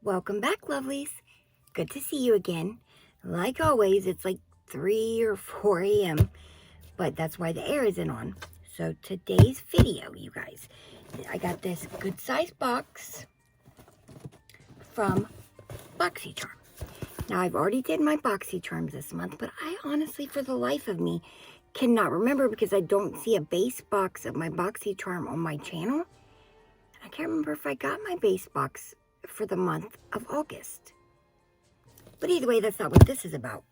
Welcome back, lovelies. Good to see you again. Like always, it's like 3 or 4 a.m., but that's why the air isn't on. So today's video, you guys, I got this good size box from Boxycharm. Now, I've already did my Boxycharms this month, but I honestly, for the life of me, cannot remember because I don't see a base box of my Boxycharm on my channel. I can't remember if I got my base box for the month of August. But either way, that's not what this is about.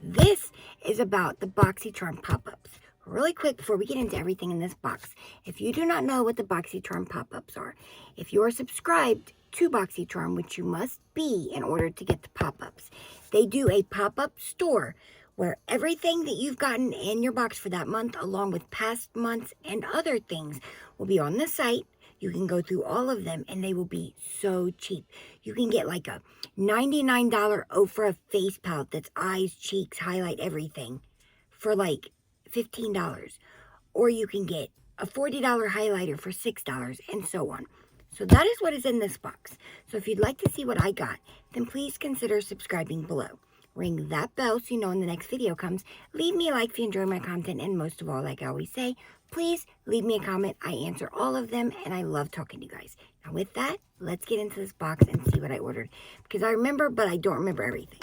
This is about the Boxycharm pop-ups. Really quick, before we get into everything in this box, if you do not know what the Boxycharm pop-ups are, if you are subscribed to Boxycharm, which you must be in order to get the pop-ups, they do a pop-up store where everything that you've gotten in your box for that month, along with past months and other things, will be on the site. You can go through all of them, and they will be so cheap. You can get like a $99 Ofra face palette that's eyes, cheeks, highlight, everything for like $15. Or you can get a $40 highlighter for $6 and so on. So that is what is in this box. So if you'd like to see what I got, then please consider subscribing below. Ring that bell so you know when the next video comes. Leave me a like if you enjoy my content. And most of all, like I always say, please leave me a comment. I answer all of them, and I love talking to you guys. Now with that, let's get into this box and see what I ordered. Because I remember, but I don't remember everything.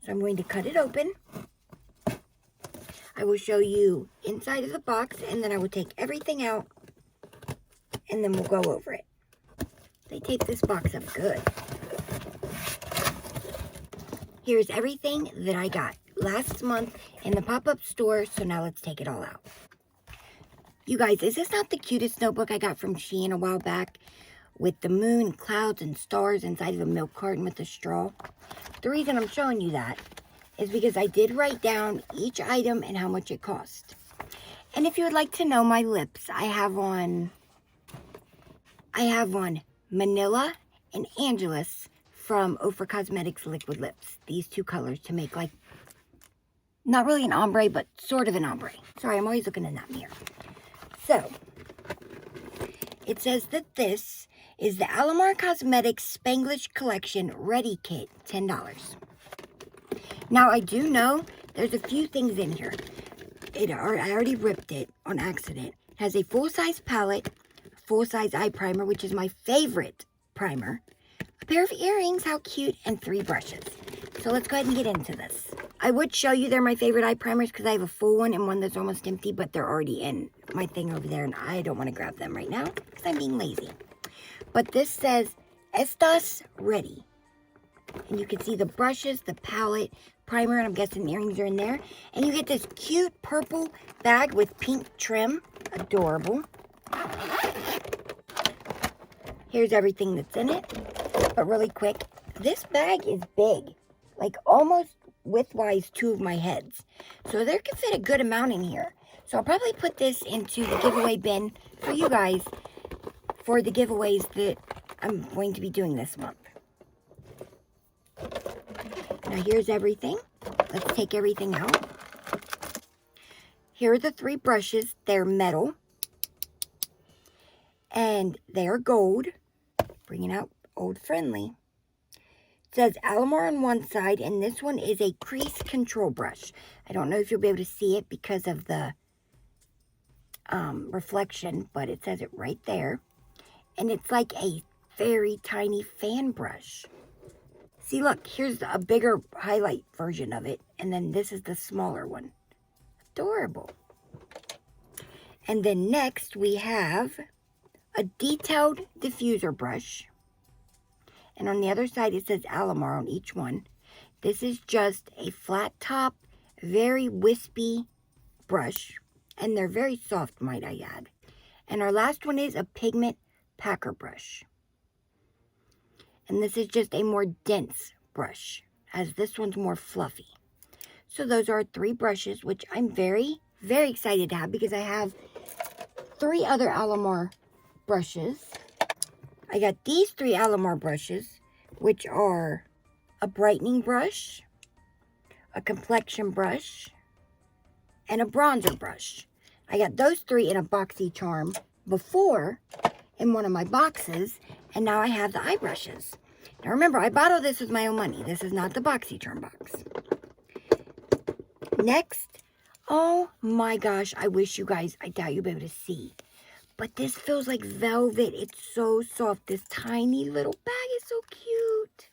So I'm going to cut it open. I will show you inside of the box, and then I will take everything out, and then we'll go over it. They tape this box up good. Here's everything that I got last month in the pop-up store, so now let's take it all out. You guys, is this not the cutest notebook I got from Shein a while back? With the moon, clouds, and stars inside of a milk carton with a straw. The reason I'm showing you that is because I did write down each item and how much it cost. And if you would like to know my lips, I have on Manila and Angelus from Ofra Cosmetics Liquid Lips. These two colors to make like, not really an ombre, but sort of an ombre. Sorry, I'm always looking in that mirror. So, it says that this is the Alamar Cosmetics Spanglish Collection Ready Kit, $10. Now, I do know there's a few things in here. I already ripped it on accident. It has a full-size palette, full-size eye primer, which is my favorite primer, a pair of earrings, how cute, and 3 brushes. So let's go ahead and get into this. I would show you they're my favorite eye primers because I have a full one and one that's almost empty, but they're already in my thing over there, and I don't want to grab them right now because I'm being lazy. But this says, Estas Ready. And you can see the brushes, the palette, primer, and I'm guessing the earrings are in there. And you get this cute purple bag with pink trim. Adorable. Here's everything that's in it. But really quick, this bag is big. Like almost widthwise 2 of my heads. So there can fit a good amount in here. So I'll probably put this into the giveaway bin for you guys for the giveaways that I'm going to be doing this month. Now here's everything. Let's take everything out. Here are the 3 brushes. They're metal. And they are gold. Bringing out old friendly. It says Alamar on one side, and this one is a crease control brush. I don't know if you'll be able to see it because of the reflection, but it says it right there. And it's like a very tiny fan brush. See, look, here's a bigger highlight version of it, and then this is the smaller one. Adorable. And then next we have a detailed diffuser brush. And on the other side, it says Alamar on each one. This is just a flat top, very wispy brush. And they're very soft, might I add. And our last one is a pigment packer brush. And this is just a more dense brush, as this one's more fluffy. So those are 3 brushes, which I'm very, very excited to have because I have 3 other Alamar brushes. I got these 3 Alamar brushes, which are a brightening brush, a complexion brush, and a bronzer brush. I got those 3 in a Boxycharm before in one of my boxes, And now I have the eye brushes. Now remember, I bought all this with my own money. This is not the Boxycharm box. Next, oh my gosh, I wish you guys, I doubt you'll be able to see. But this feels like velvet. It's so soft. This tiny little bag is so cute.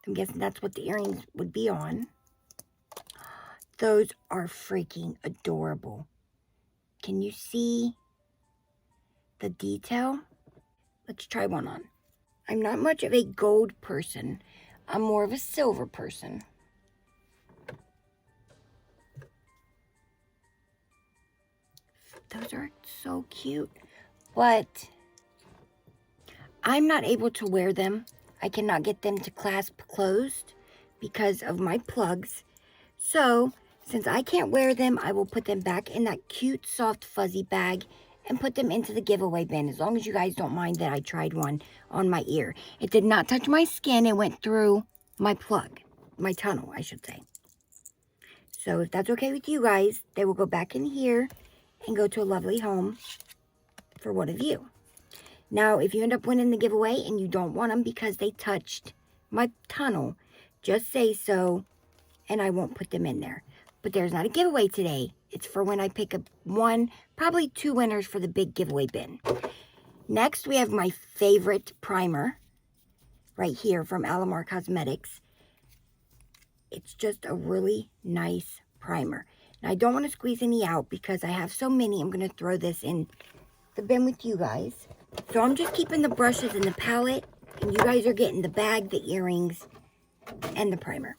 I'm guessing that's what the earrings would be on. Those are freaking adorable. Can you see the detail? Let's try one on. I'm not much of a gold person. I'm more of a silver person. Those are so cute. But I'm not able to wear them. I cannot get them to clasp closed because of my plugs. So, since I can't wear them, I will put them back in that cute, soft, fuzzy bag and put them into the giveaway bin, as long as you guys don't mind that I tried one on my ear. It did not touch my skin. It went through my plug, my tunnel, I should say. So if that's okay with you guys, they will go back in here and go to a lovely home for one of you. Now, if you end up winning the giveaway and you don't want them because they touched my tunnel, just say so and I won't put them in there. But there's not a giveaway today. It's for when I pick up one, probably 2 winners for the big giveaway bin. Next, we have my favorite primer right here from Alamar Cosmetics. It's just a really nice primer. Now, I don't want to squeeze any out because I have so many. I'm going to throw this in the bin with you guys. So I'm just keeping the brushes in the palette, and you guys are getting the bag, the earrings, and the primer.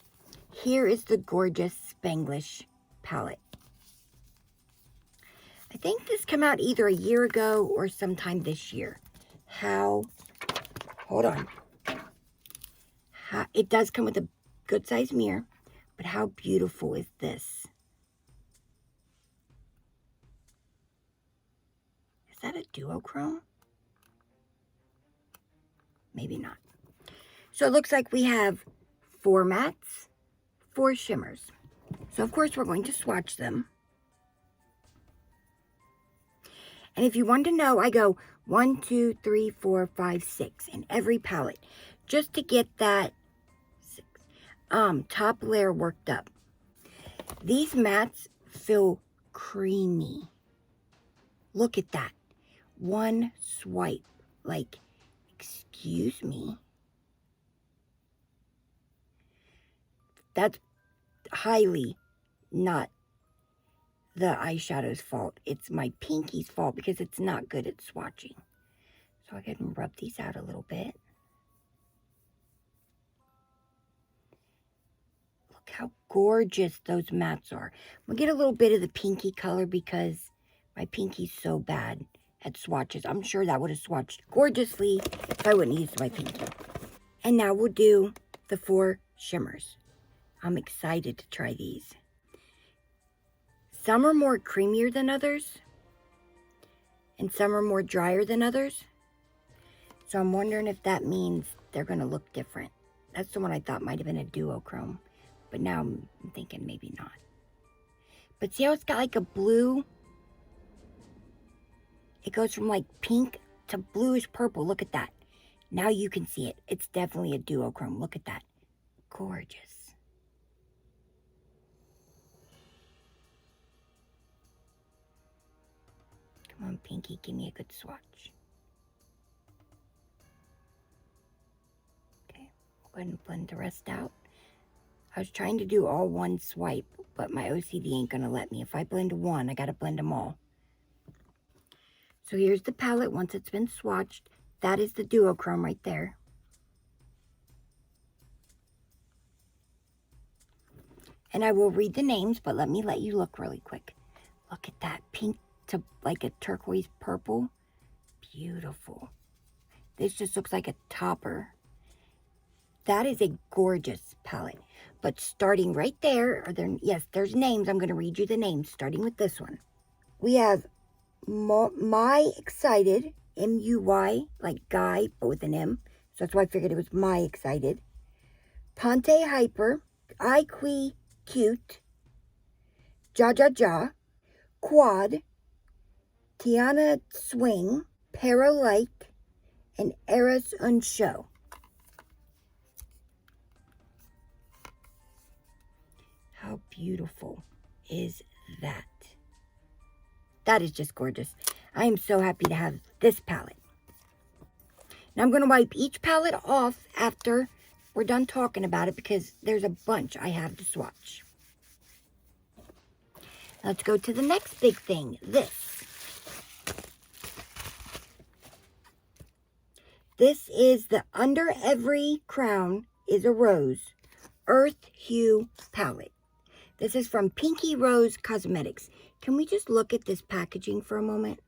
Here is the gorgeous Spanglish palette. I think this came out either a year ago or sometime this year. Hold on. It does come with a good size mirror, but how beautiful is this? Is that a duochrome? Maybe not. So it looks like we have 4 mattes, 4 shimmers. So of course we're going to swatch them. And if you want to know, I go 1, 2, 3, 4, 5, 6 in every palette, just to get that top layer worked up. These mattes feel creamy. Look at that. One swipe. Like, excuse me. That's highly not the eyeshadow's fault. It's my pinky's fault because it's not good at swatching. So I can rub these out a little bit. Look how gorgeous those mattes are. I'm going to get a little bit of the pinky color because my pinky's so bad at swatches. I'm sure that would have swatched gorgeously if I wouldn't use my pinky. And now we'll do the 4 shimmers. I'm excited to try these. Some are more creamier than others, and some are more drier than others. So I'm wondering if that means they're going to look different. That's the one I thought might have been a duochrome, but now I'm thinking maybe not. But see how it's got like a blue? It goes from like pink to bluish purple. Look at that. Now you can see it. It's definitely a duochrome. Look at that. Gorgeous. Come on, Pinky, give me a good swatch. Okay, I'll go ahead and blend the rest out. I was trying to do all one swipe, but my OCD ain't gonna let me. If I blend one, I gotta blend them all. So here's the palette once it's been swatched. That is the duochrome right there. And I will read the names, but let me let you look really quick. Look at that pink to like a turquoise purple. Beautiful. This just looks like a topper. That is a gorgeous palette. But starting right there, yes, there's names. I'm going to read you the names, starting with this one. We have My Excited, M-U-Y, like guy, but with an M. So that's why I figured it was My Excited. Ponte Hyper, Iqui Cute, Ja Ja Ja, Quad, Tiana Swing, Paralike, and Eras und Show. How beautiful is that? That is just gorgeous. I am so happy to have this palette. Now I'm going to wipe each palette off after we're done talking about it because there's a bunch I have to swatch. Let's go to the next big thing, this. This is the Under Every Crown is a Rose Earth Hue palette. This is from Pinky Rose Cosmetics. Can we just look at this packaging for a moment?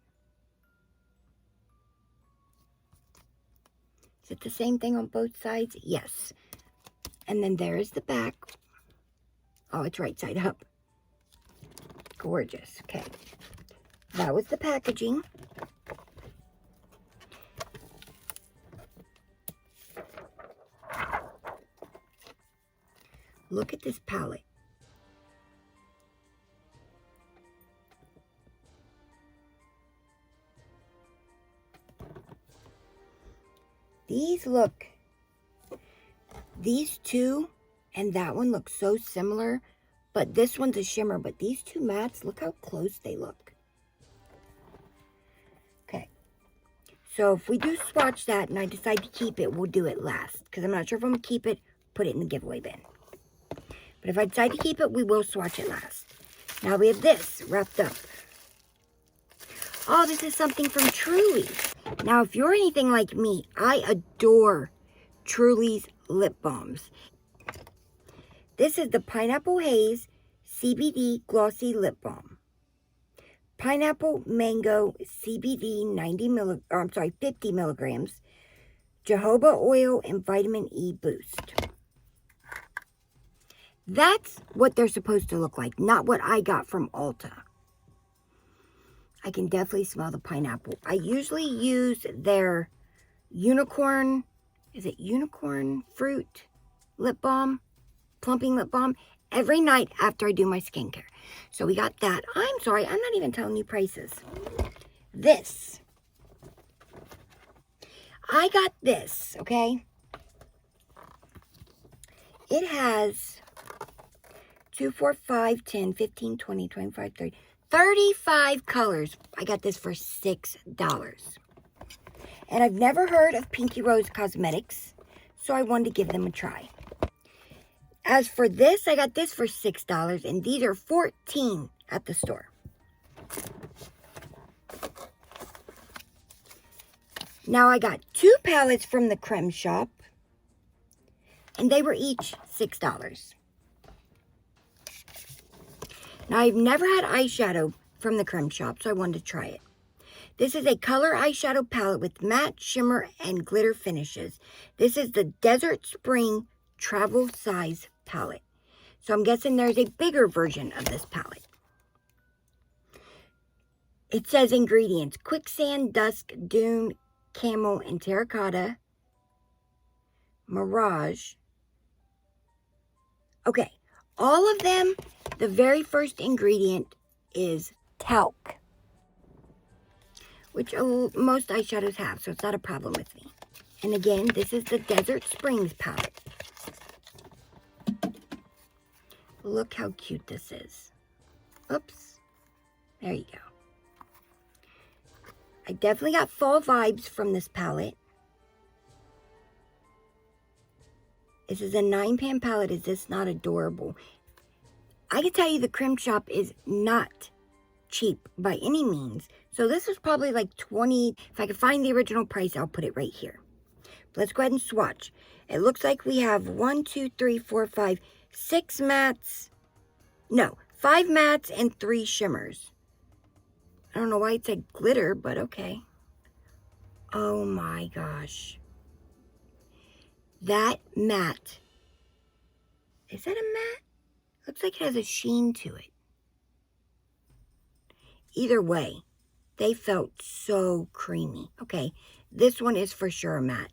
Is it the same thing on both sides? Yes. And then there's the back. Oh, it's right side up. Gorgeous. Okay. That was the packaging. Look at this palette. These two and that one look so similar, but this one's a shimmer, but these two mattes, look how close they look. Okay, so if we do swatch that and I decide to keep it, we'll do it last, because I'm not sure if I'm going to keep it, put it in the giveaway bin. But if I decide to keep it, we will swatch it last. Now we have this wrapped up. Oh, this is something from Truly. Now, if you're anything like me, I adore Truly's lip balms. This is the Pineapple Haze CBD Glossy Lip Balm. Pineapple Mango CBD 50 milligrams. Jojoba oil and vitamin E boost. That's what they're supposed to look like, not what I got from Ulta. I can definitely smell the pineapple. I usually use their unicorn, is it unicorn fruit lip balm, plumping lip balm, every night after I do my skincare. So we got that. I'm sorry, I'm not even telling you prices. This. I got this, okay? It has 2, 4, 5, 10, 15, 20, 25, 30, 35 colors. I got this for $6. And I've never heard of Pinky Rose Cosmetics, so I wanted to give them a try. As for this, I got this for $6, and these are $14 at the store. Now I got 2 palettes from the Creme Shop, and they were each $6. Now, I've never had eyeshadow from the Creme Shop, so I wanted to try it. This is a color eyeshadow palette with matte, shimmer, and glitter finishes. This is the Desert Spring Travel Size palette. So I'm guessing there's a bigger version of this palette. It says ingredients: quicksand, dusk, dune, camel, and terracotta. Mirage. Okay, all of them, the very first ingredient is talc, which most eyeshadows have, so it's not a problem with me. And again, this is the Desert Springs palette. Look how cute this is. Oops. There you go. I definitely got fall vibes from this palette. This is a 9-pan palette. Is this not adorable? I can tell you the Creme Shop is not cheap by any means. So this was probably like 20. If I could find the original price, I'll put it right here. But let's go ahead and swatch. It looks like we have 1, 2, 3, 4, 5, 6 mattes. No, 5 mattes and 3 shimmers. I don't know why it said glitter, but okay. Oh my gosh. That matte. Is that a matte? Looks like it has a sheen to it. Either way, they felt so creamy. Okay, this one is for sure a matte.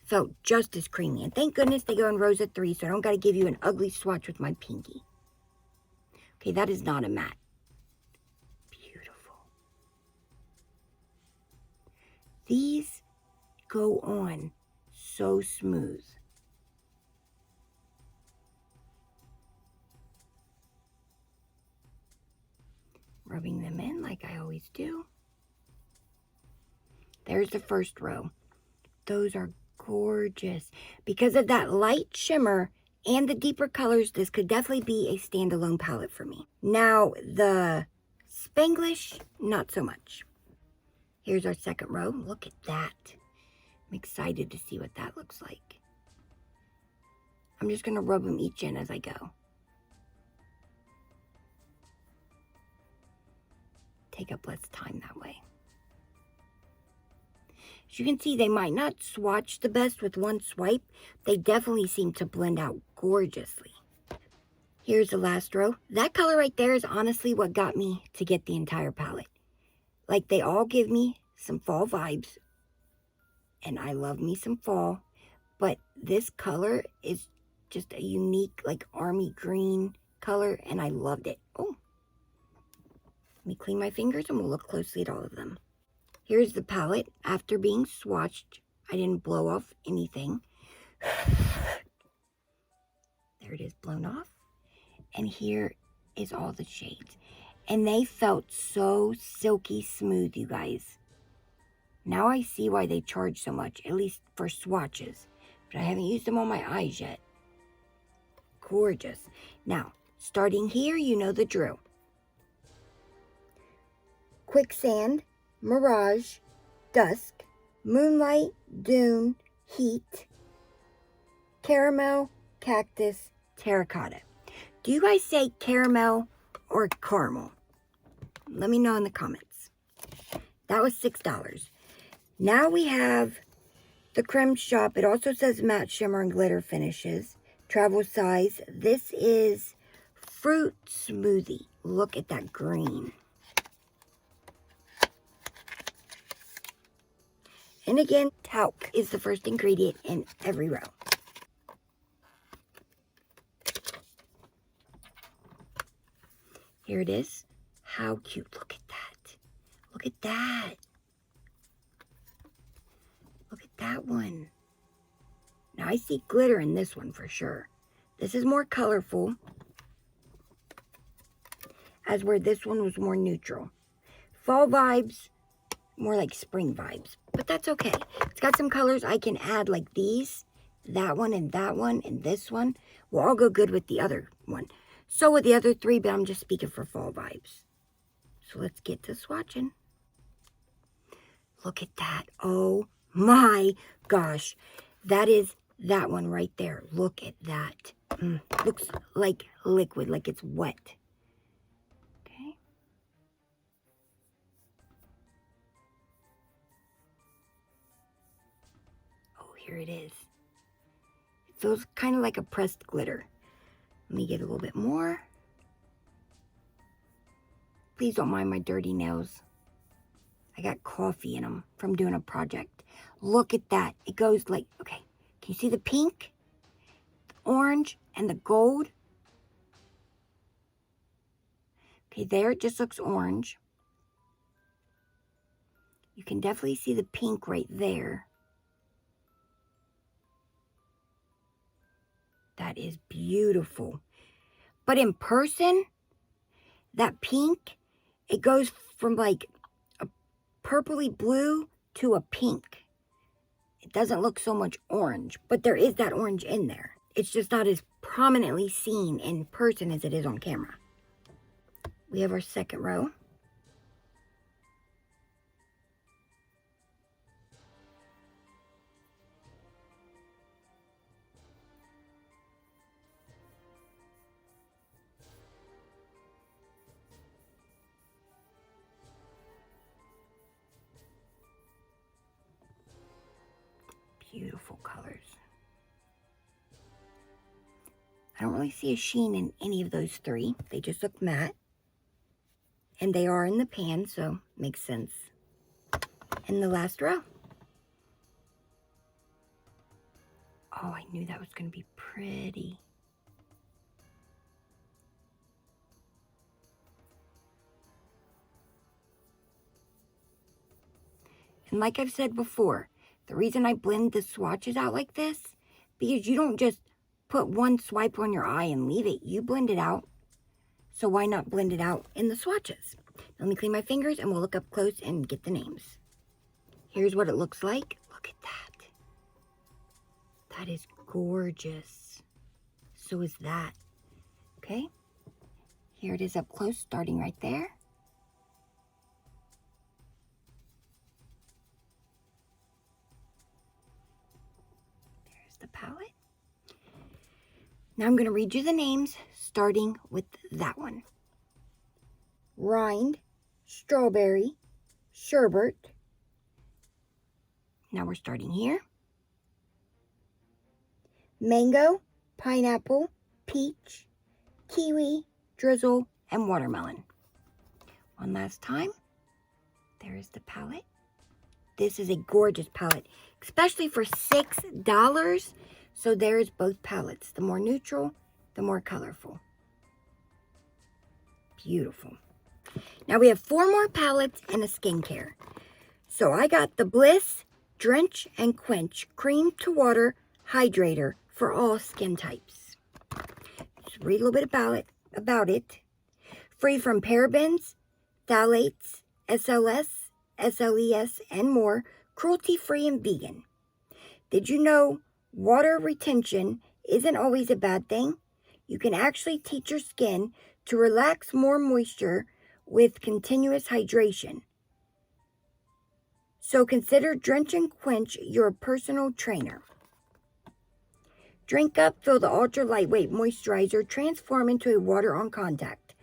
Felt just as creamy. And thank goodness they go in rows of 3, so I don't got to give you an ugly swatch with my pinky. Okay, that is not a matte. Beautiful. These go on so smooth. Rubbing them in like I always do. There's the first row. Those are gorgeous. Because of that light shimmer and the deeper colors, this could definitely be a standalone palette for me. Now, the Spanglish, not so much. Here's our second row. Look at that. I'm excited to see what that looks like. I'm just going to rub them each in as I go. Take up less time that way. As you can see, they might not swatch the best with one swipe. They definitely seem to blend out gorgeously. Here's the last row. That color right there is honestly what got me to get the entire palette. Like, they all give me some fall vibes. And I love me some fall. But this color is just a unique, like, army green color. And I loved it. Oh. Let me clean my fingers and we'll look closely at all of them. Here's the palette after being swatched. I didn't blow off anything. There it is, blown off. And here is all the shades. And they felt so silky smooth, you guys. Now I see why they charge so much, at least for swatches. But I haven't used them on my eyes yet. Gorgeous. Now, starting here, you know the drill. Quicksand, Mirage, Dusk, Moonlight, Dune, Heat, Caramel, Cactus, Terracotta. Do you guys say caramel or caramel? Let me know in the comments. That was $6. Now we have the Creme Shop. It also says matte shimmer and glitter finishes. Travel size. This is fruit smoothie. Look at that green. And again, talc is the first ingredient in every row. Here it is. How cute. Look at that. Look at that. Look at that one. Now I see glitter in this one for sure. This is more colorful, as where this one was more neutral. Fall vibes, more like spring vibes, but that's okay. It's got some colors I can add, like these, that one, and this one will all go good with the other one. So with the other three, but I'm just speaking for fall vibes. So let's get to swatching. Look at that. Oh my gosh. That is that one right there. Look at that. Looks like liquid, like it's wet. Okay. Oh, here it is. It feels kind of like a pressed glitter. Let me get a little bit more. Please don't mind my dirty nails. I got coffee in them from doing a project. Look at that. It goes like, okay, can you see the pink, the orange, and the gold? Okay, there it just looks orange. You can definitely see the pink right there. That is beautiful. But in person, that pink, it goes from like a purpley blue to a pink. It doesn't look so much orange, but there is that orange in there. It's just not as prominently seen in person as it is on camera. We have our second row. Beautiful colors. I don't really see a sheen in any of those three. They just look matte. And they are in the pan, so makes sense. And the last row. Oh, I knew that was going to be pretty. And like I've said before, The reason I blend the swatches out like this, because you don't just put one swipe on your eye and leave it. You blend it out. So why not blend it out in the swatches? Let me clean my fingers and we'll look up close and get the names. Here's what it looks like. Look at that. That is gorgeous. So is that. Okay. Here it is up close, starting right there. There's the palette. Now I'm going to read you the names, starting with that one. Rind, strawberry, sherbet. Now we're starting here. Mango, pineapple, peach, kiwi, drizzle, and watermelon. One last time. There is the palette. This is a gorgeous palette, especially for $6. So there's both palettes. The more neutral, the more colorful. Beautiful. Now we have 4 more palettes and a skincare. So I got the Bliss Drench and Quench Cream to Water Hydrator for all skin types. Just read a little bit about it. Free from parabens, phthalates, SLS, SLES, and more. Cruelty-free and vegan. Did you know water retention isn't always a bad thing? You can actually teach your skin to relax more moisture with continuous hydration. So consider Drench and Quench your personal trainer. Drink up, fill the ultra lightweight moisturizer, transform into a water on contact.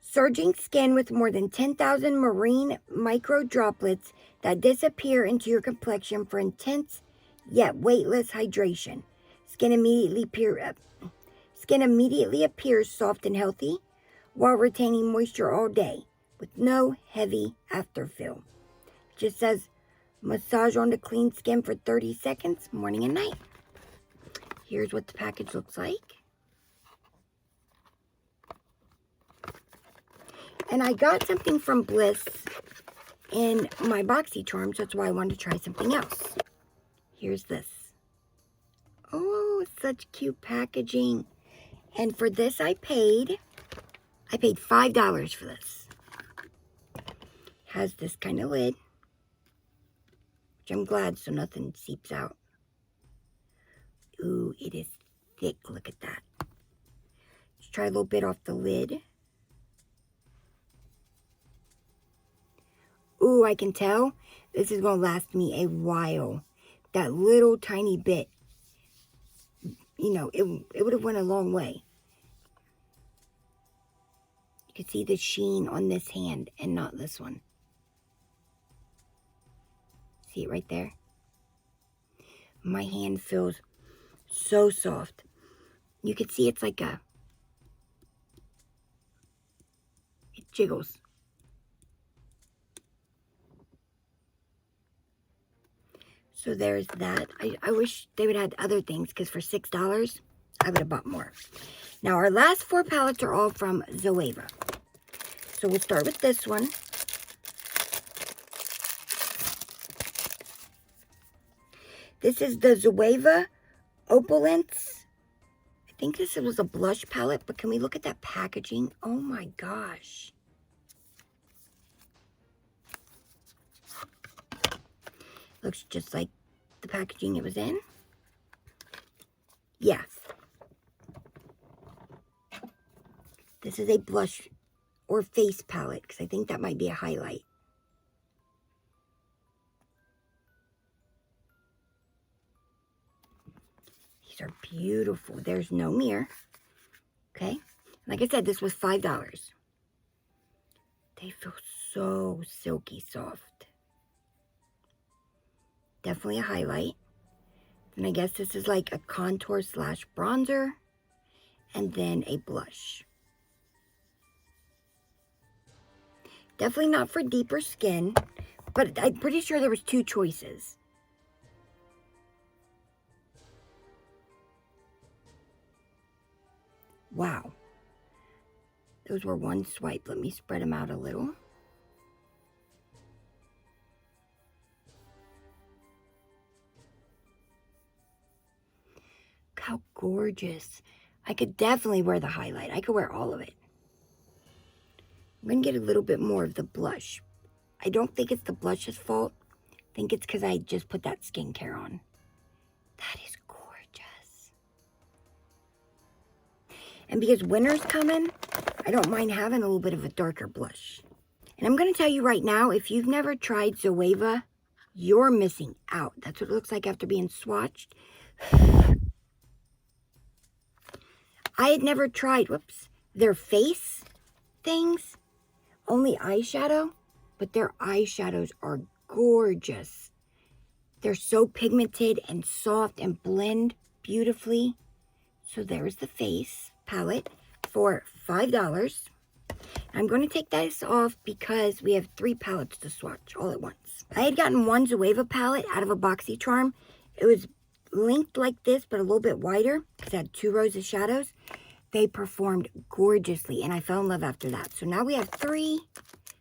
Surging skin with more than 10,000 marine micro droplets that disappear into your complexion for intense yet weightless hydration. Skin immediately appears soft and healthy while retaining moisture all day with no heavy afterfill. It just says massage onto clean skin for 30 seconds, morning and night. Here's what the package looks like. And I got something from Bliss in my Boxycharm, so that's why I wanted to try something else. Here's this. Oh, such cute packaging. And for this I paid $5 for this. Has this kind of lid, which I'm glad so nothing seeps out. Ooh, it is thick. Look at that. Let's try a little bit off the lid. Ooh, I can tell this is going to last me a while. That little tiny bit, you know, it would have went a long way. You can see the sheen on this hand and not this one. See it right there? My hand feels so soft. You can see it's like it jiggles. So there's that. I wish they would have other things, because for $6, I would have bought more. Now, our last 4 palettes are all from Zoeva. So we'll start with this one. This is the Zoeva Opulence. I think this was a blush palette, but can we look at that packaging? Oh my gosh. Looks just like the packaging it was in. Yes. This is a blush or face palette, because I think that might be a highlight. These are beautiful. There's no mirror. Okay. Like I said, this was $5. They feel so silky soft. Definitely a highlight. And I guess this is like a contour slash bronzer. And then a blush. Definitely not for deeper skin. But I'm pretty sure there was 2 choices. Wow. Those were one swipe. Let me spread them out a little. how gorgeous. I could definitely wear the highlight. I could wear all of it. I'm going to get a little bit more of the blush. I don't think it's the blush's fault. I think it's because I just put that skincare on. That is gorgeous. And because winter's coming, I don't mind having a little bit of a darker blush. And I'm going to tell you right now, if you've never tried Zoeva, you're missing out. That's what it looks like after being swatched. I had never tried, their face things, only eyeshadow, but their eyeshadows are gorgeous. They're so pigmented and soft and blend beautifully. So there's the face palette for $5. I'm going to take this off because we have 3 palettes to swatch all at once. I had gotten one Zoeva palette out of a Boxycharm. It was linked like this, but a little bit wider because it had 2 rows of shadows. They performed gorgeously, and I fell in love after that. So now we have 3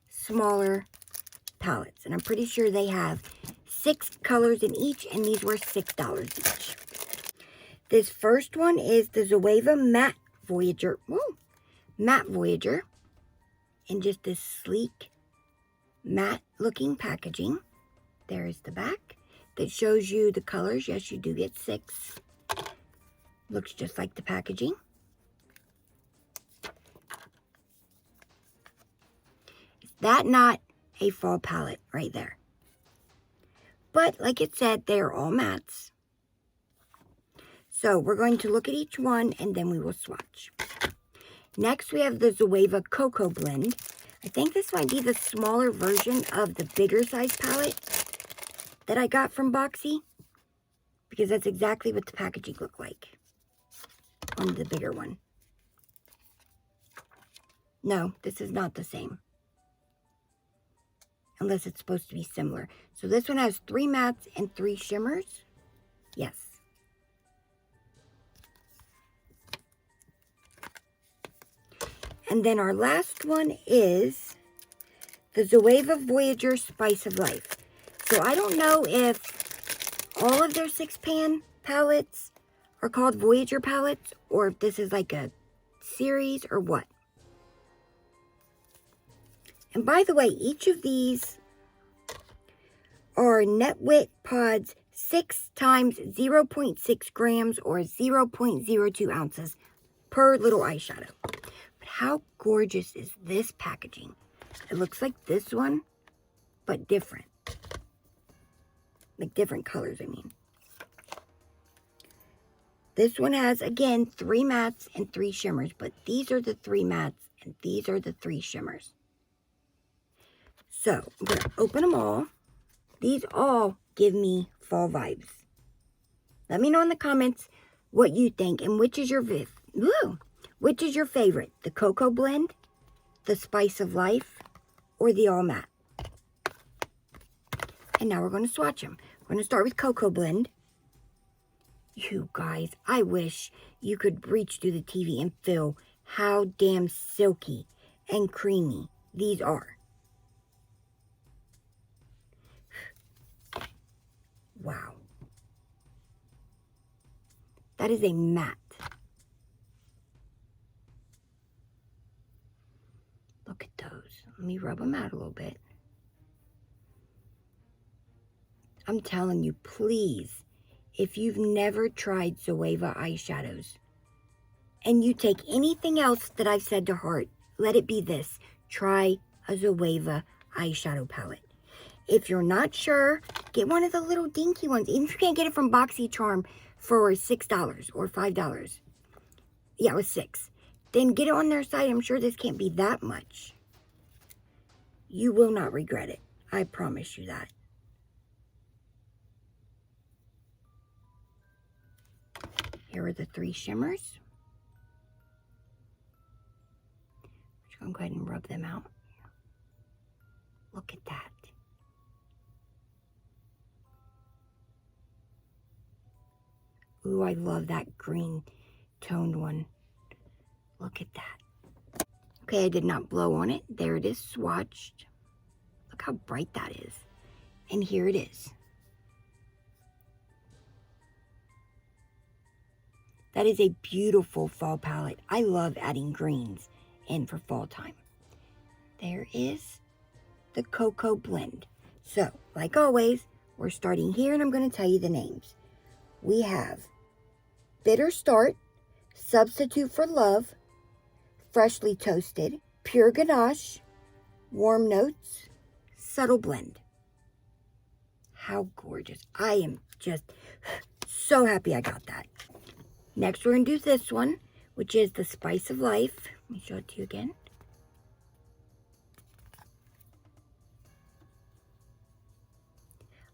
smaller palettes, and I'm pretty sure they have 6 colors in each, and these were $6 each. This first one is the Zoeva Matte Voyager. Woo! Matte Voyager. In just this sleek, matte looking packaging. There is the back that shows you the colors. Yes, you do get 6. Looks just like the packaging. Is that not a fall palette right there? But like it said, they are all mattes. So we're going to look at each one and then we will swatch. Next, we have the Zoeva Cocoa Blend. I think this might be the smaller version of the bigger size palette that I got from Boxy, because that's exactly what the packaging looked like on the bigger one. No, this is not the same, unless it's supposed to be similar. So this one has 3 mattes and 3 shimmers. Yes. And then our last one is the Zoeva Voyager Spice of Life. So I don't know if all of their 6-pan palettes are called Voyager palettes, or if this is like a series or what. And by the way, each of these are Net Wit Pods 6 times 0.6 grams or 0.02 ounces per little eyeshadow. How gorgeous is this packaging? It looks like this one, but different. Like different colors, I mean. This one has, again, 3 mattes and 3 shimmers, but these are the 3 mattes and these are the 3 shimmers. So, I'm going to open them all. These all give me fall vibes. Let me know in the comments what you think and which is your Which is your favorite? The Cocoa Blend, the Spice of Life, or the All Matte? And now we're going to swatch them. We're going to start with Cocoa Blend. You guys, I wish you could reach through the TV and feel how damn silky and creamy these are. Wow. That is a matte. Look at those. Let me rub them out a little bit. I'm telling you, please, if you've never tried Zoeva eyeshadows and you take anything else that I've said to heart, let it be this. Try a Zoeva eyeshadow palette. If you're not sure, get one of the little dinky ones. Even if you can't get it from Boxycharm for $6 or $5. Yeah, it was $6. Then get it on their site. I'm sure this can't be that much. You will not regret it. I promise you that. Here are the 3 shimmers. I'm just going to go ahead and rub them out. Look at that. Ooh, I love that green toned one. Look at that. Okay, I did not blow on it. There it is, swatched. Look how bright that is. And here it is. That is a beautiful fall palette. I love adding greens in for fall time. There is the Cocoa Blend. So, like always, we're starting here and I'm going to tell you the names. We have Bitter Start, Substitute for Love, Freshly Toasted, Pure Ganache, Warm Notes, Subtle Blend. How gorgeous. I am just so happy I got that. Next, we're going to do this one, which is the Spice of Life. Let me show it to you again.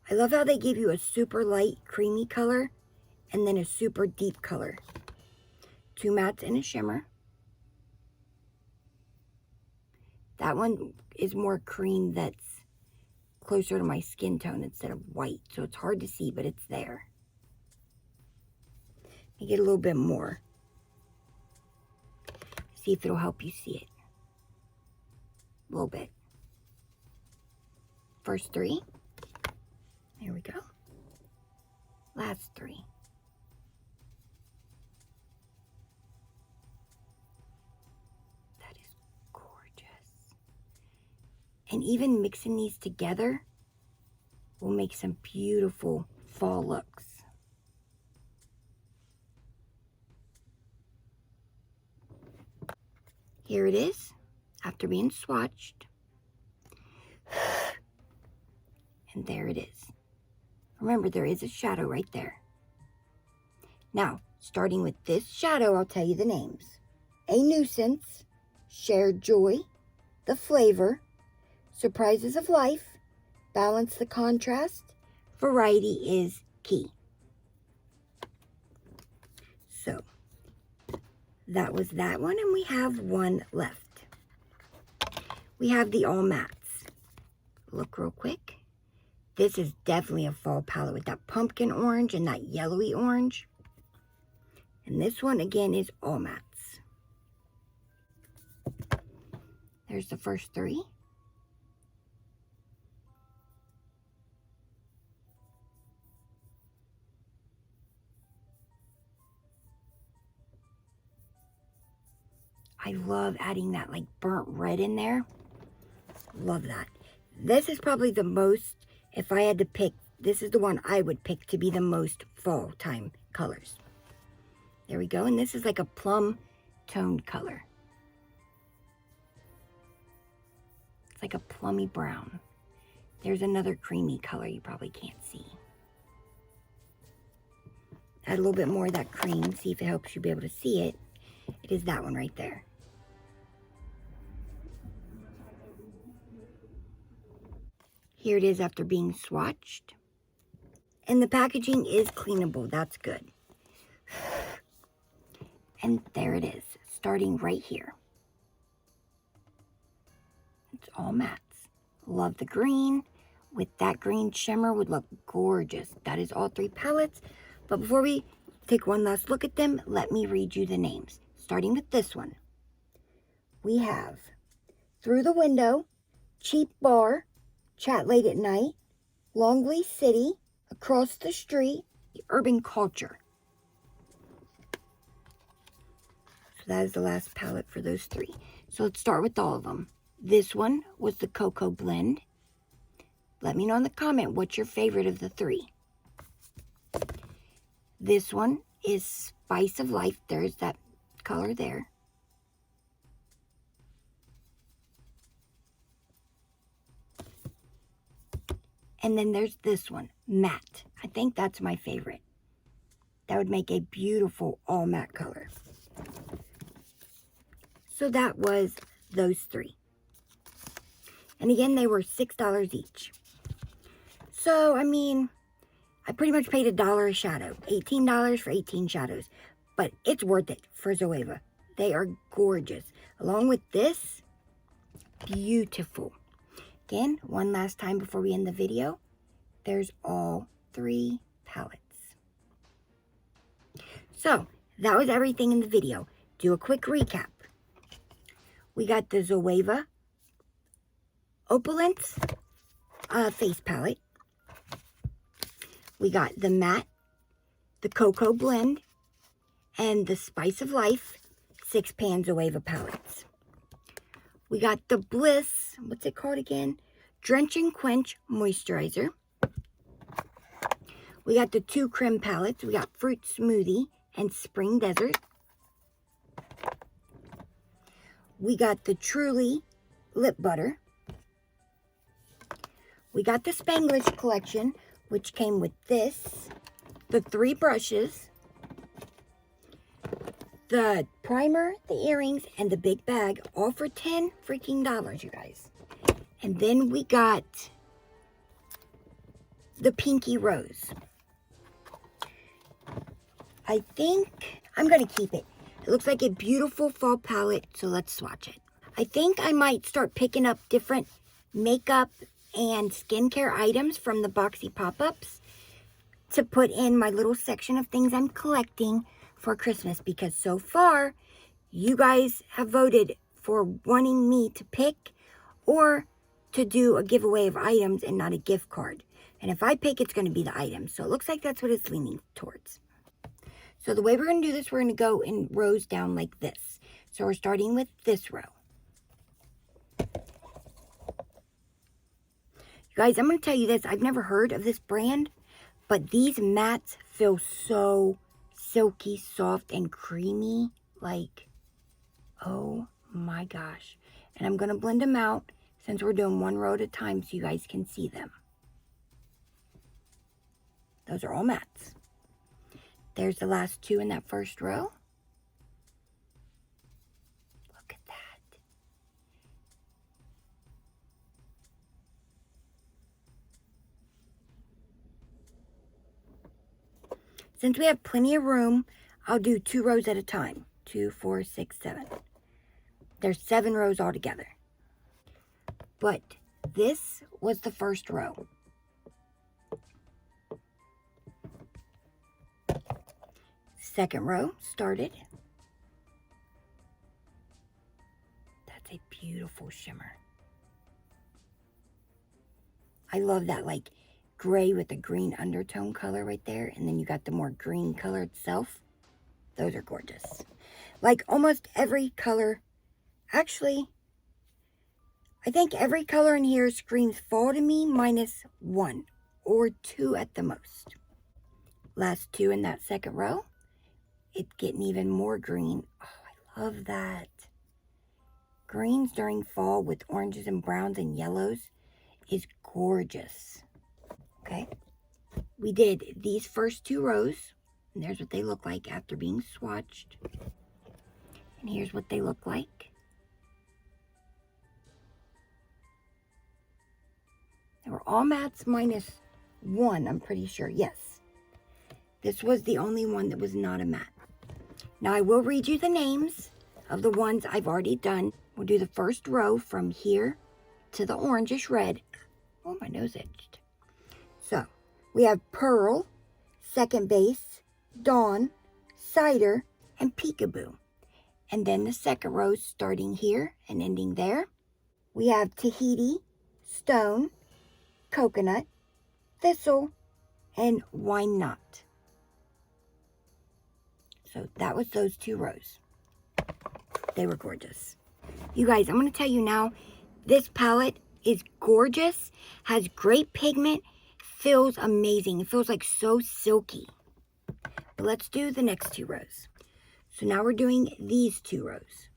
I love how they give you a super light, creamy color and then a super deep color. 2 mattes and a shimmer. That one is more cream that's closer to my skin tone instead of white. So it's hard to see, but it's there. I get a little bit more. See if it'll help you see it. A little bit. First 3. There we go. Last 3. That is gorgeous. And even mixing these together will make some beautiful fall looks. Here it is, after being swatched. And there it is. Remember, there is a shadow right there. Now, starting with this shadow, I'll tell you the names. A Nuisance, Shared Joy, The Flavor, Surprises of Life, Balance the Contrast, Variety is Key. So, that was that one, and we have one left. We have the All Mattes. Look real quick. This is definitely a fall palette with that pumpkin orange and that yellowy orange. And this one, again, is All Mattes. There's the first 3. I love adding that like burnt red in there. Love that. This is probably the most, if I had to pick, this is the one I would pick to be the most fall time colors. There we go. And this is like a plum toned color. It's like a plummy brown. There's another creamy color you probably can't see. Add a little bit more of that cream. See if it helps you be able to see it. It is that one right there. Here it is after being swatched. And the packaging is cleanable. That's good. And there it is, starting right here. It's all mattes. Love the green. With that green shimmer would look gorgeous. That is all 3 palettes. But before we take one last look at them, let me read you the names. Starting with this one. We have Through the Window, Cheap Bar, Chat Late at Night, Longley City, Across the Street, Urban Culture. So that is the last palette for those 3. So let's start with all of them. This one was the Cocoa Blend. Let me know in the comment what's your favorite of the 3. This one is Spice of Life. There's that color there. And then there's this one, Matte. I think that's my favorite. That would make a beautiful all matte color. So that was those 3. And again, they were $6 each. So, I mean, I pretty much paid $1 a shadow. $18 for 18 shadows. But it's worth it for Zoeva. They are gorgeous. Along with this, beautiful. Again, one last time before we end the video, there's all 3 palettes. So, that was everything in the video. Do a quick recap. We got the Zoeva Opulence face palette. We got the matte, the Cocoa Blend, and the Spice of Life 6-pan Zoeva palettes. We got the Bliss, what's it called again? Drench and Quench Moisturizer. We got the 2 Creme palettes. We got Fruit Smoothie and Spring Desert. We got the Truly Lip Butter. We got the Spanglish collection, which came with this, the 3 brushes, the primer, the earrings, and the big bag, all for $10 freaking, you guys. And then we got the Pinky Rose. I think I'm going to keep it. It looks like a beautiful fall palette, so let's swatch it. I think I might start picking up different makeup and skincare items from the Boxy pop-ups to put in my little section of things I'm collecting for Christmas, because so far you guys have voted for wanting me to pick or to do a giveaway of items and not a gift card. And if I pick, it's going to be the items. So it looks like that's what it's leaning towards. So the way we're going to do this, we're going to go in rows down like this. So we're starting with this row. You guys, I'm going to tell you this. I've never heard of this brand, but these mattes feel so silky, soft, and creamy. Like, oh my gosh. And I'm going to blend them out since we're doing one row at a time so you guys can see them. Those are all mattes. There's the last 2 in that first row. Look at that. Since we have plenty of room, I'll do 2 rows at a time. 2, 4, 6, 7. There's 7 rows altogether. But this was the first row. Second row started. That's a beautiful shimmer. I love that, like, gray with the green undertone color right there. And then you got the more green color itself. Those are gorgeous. Like, almost every color. Actually, I think every color in here screams fall to me, minus 1 or 2 at the most. Last 2 in that second row. It's getting even more green. Oh, I love that. Greens during fall with oranges and browns and yellows is gorgeous. Okay. We did these first 2 rows. And there's what they look like after being swatched. And here's what they look like. They were all mattes minus 1, I'm pretty sure. Yes. This was the only one that was not a matte. Now I will read you the names of the ones I've already done. We'll do the first row from here to the orangish red. Oh, my nose itched. So, we have Pearl, Second Base, Dawn, Cider, and Peekaboo. And then the second row starting here and ending there. We have Tahiti, Stone, Coconut, Thistle, and Why Not. So that was those 2 rows. They were gorgeous. You guys, I'm going to tell you now, this palette is gorgeous, has great pigment, feels amazing. It feels like so silky. But let's do the next 2 rows. So now we're doing these 2 rows.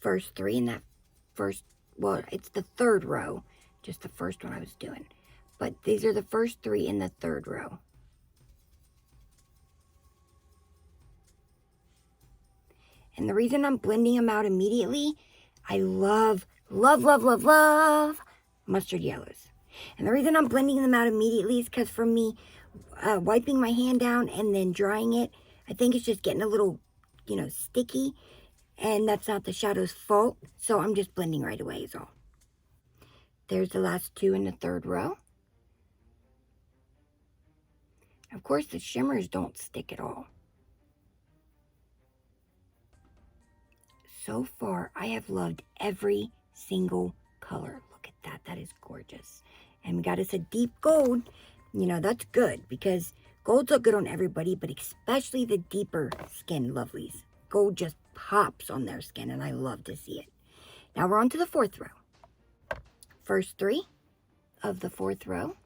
First 3 in that first, well, it's the third row, just the first one I was doing. But these are the first 3 in the third row. And the reason I'm blending them out immediately, I love mustard yellows. And the reason I'm blending them out immediately is because for me, wiping my hand down and then drying it, I think it's just getting a little, sticky. And that's not the shadow's fault. So I'm just blending right away is all. There's the last 2 in the third row. Of course, the shimmers don't stick at all. So far, I have loved every single color. Look at that. That is gorgeous. And we got us a deep gold. That's good because Golds look good on everybody, but especially the deeper skin lovelies. Gold just pops on their skin, and I love to see it. Now we're on to the 4th row. First 3 of the 4th row.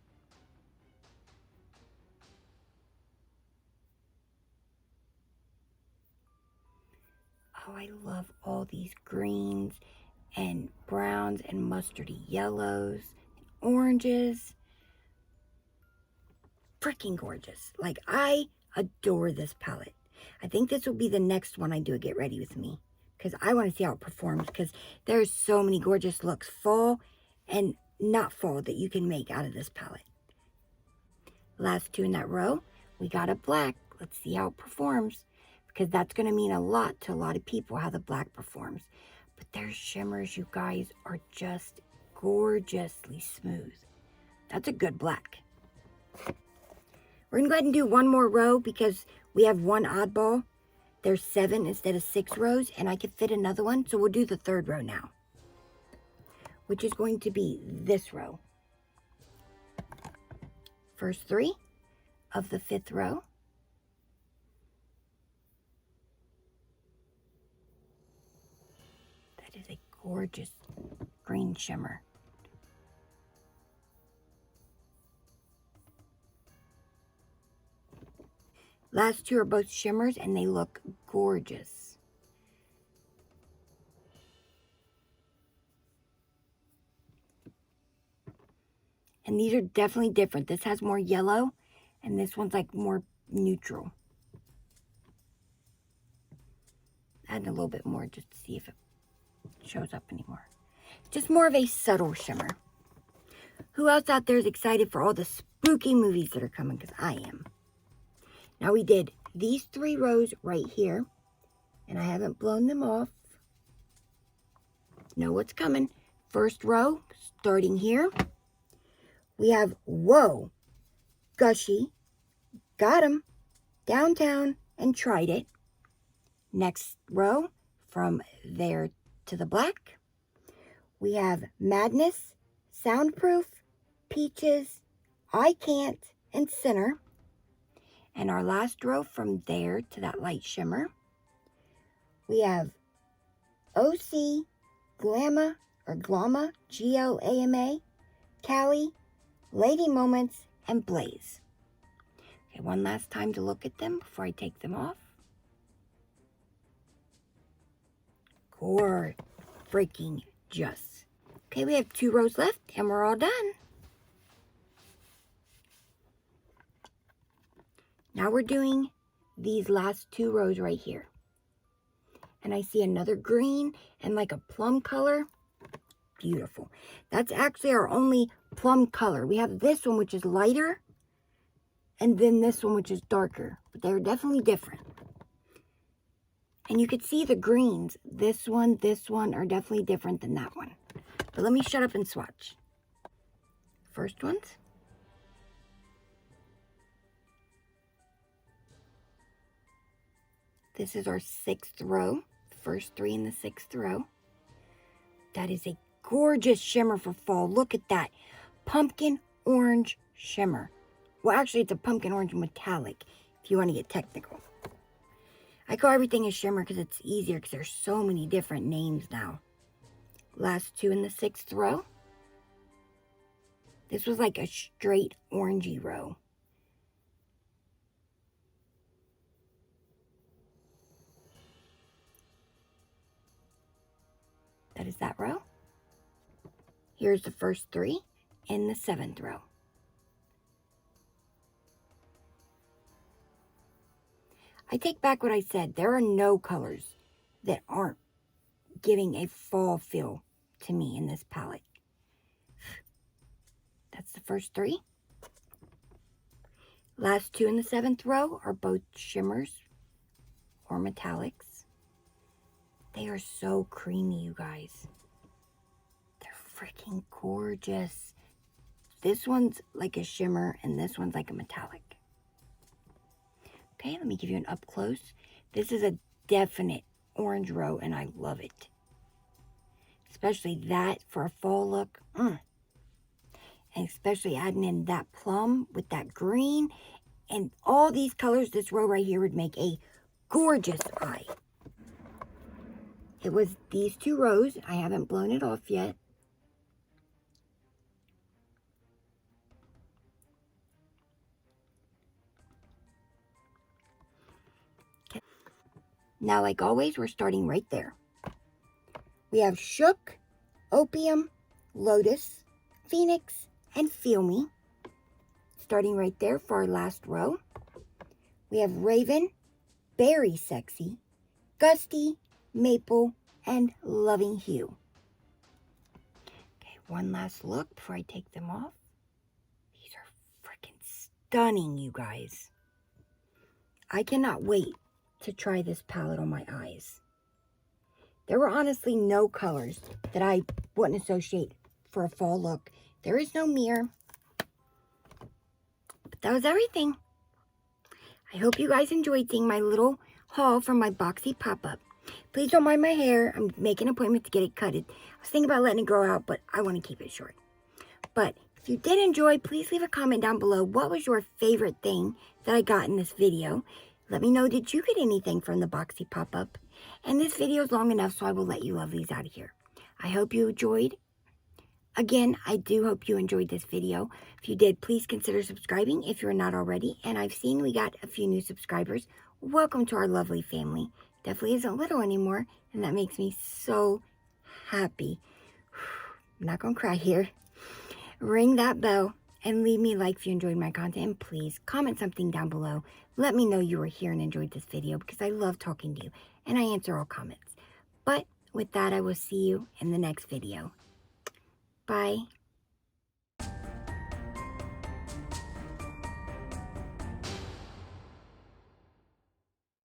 Oh, I love all these greens and browns and mustardy yellows and oranges. Freaking gorgeous. Like, I adore this palette. I think this will be the next one I do a Get Ready With Me, because I want to see how it performs, because there's so many gorgeous looks, fall and not fall, that you can make out of this palette. Last 2 in that row, we got a black. Let's see how it performs, because that's going to mean a lot to a lot of people, how the black performs. But their shimmers, you guys, are just gorgeously smooth. That's a good black. We're going to go ahead and do one more row because we have one oddball. There's 7 instead of 6 rows, and I could fit another one. So we'll do the 3rd row now, which is going to be this row. First 3 of the 5th row. That is a gorgeous green shimmer. Last 2 are both shimmers, and they look gorgeous. And these are definitely different. This has more yellow, and this one's like more neutral. Adding a little bit more just to see if it shows up anymore. Just more of a subtle shimmer. Who else out there is excited for all the spooky movies that are coming? Because I am. Now we did these 3 rows right here, and I haven't blown them off. Know what's coming. First row, starting here, we have Whoa, Gushy, Got 'em, Downtown, and Tried It. Next row, from there to the black, we have Madness, Soundproof, Peaches, I Can't, and Sinner. And our last row, from there to that light shimmer, we have OC, Glama, or Glama, Glama, Cali, Lady Moments, and Blaze. Okay, one last time to look at them before I take them off. Freaking just. Okay, we have 2 rows left, and we're all done. Now we're doing these last 2 rows right here. And I see another green and like a plum color. Beautiful. That's actually our only plum color. We have this one, which is lighter, and then this one, which is darker. But they're definitely different. And you could see the greens. This one are definitely different than that one. But let me shut up and swatch. First ones. This is our 6th row, first 3 in the 6th row. That is a gorgeous shimmer for fall. Look at that. Pumpkin orange shimmer. Well, actually, it's a pumpkin orange metallic, if you want to get technical. I call everything a shimmer because it's easier, because there's so many different names now. Last 2 in the 6th row. This was like a straight orangey row. That is that row. Here's the first 3 in the 7th row. I take back what I said. There are no colors that aren't giving a fall feel to me in this palette. That's the first 3. Last 2 in the 7th row are both shimmers or metallics. They are so creamy, you guys. They're freaking gorgeous. This one's like a shimmer, and this one's like a metallic. Okay, let me give you an up close. This is a definite orange row, and I love it. Especially that for a fall look. And especially adding in that plum with that green. And all these colors, this row right here would make a gorgeous eye. It was these 2 rows. I haven't blown it off yet. Okay. Now, like always, we're starting right there. We have Shook, Opium, Lotus, Phoenix, and Feel Me. Starting right there for our last row. We have Raven, Berry Sexy, Gusty, Maple, and Loving Hue. Okay, one last look before I take them off. These are freaking stunning, you guys. I cannot wait to try this palette on my eyes. There were honestly no colors that I wouldn't associate for a fall look. There is no mirror. But that was everything. I hope you guys enjoyed seeing my little haul from my Boxy pop-up. Please don't mind my hair. I'm making an appointment to get it cutted. I was thinking about letting it grow out, but I want to keep it short. But if you did enjoy, please leave a comment down below. What was your favorite thing that I got in this video? Let me know, did you get anything from the Boxy pop-up? And this video is long enough, so I will let you lovelies out of here. I hope you enjoyed. Again, I do hope you enjoyed this video. If you did, please consider subscribing if you're not already. And I've seen we got a few new subscribers. Welcome to our lovely family. Definitely isn't little anymore, and that makes me so happy. I'm not gonna cry here. Ring that bell and leave me a like if you enjoyed my content. And please comment something down below. Let me know you were here and enjoyed this video, because I love talking to you and I answer all comments. But with that, I will see you in the next video. Bye.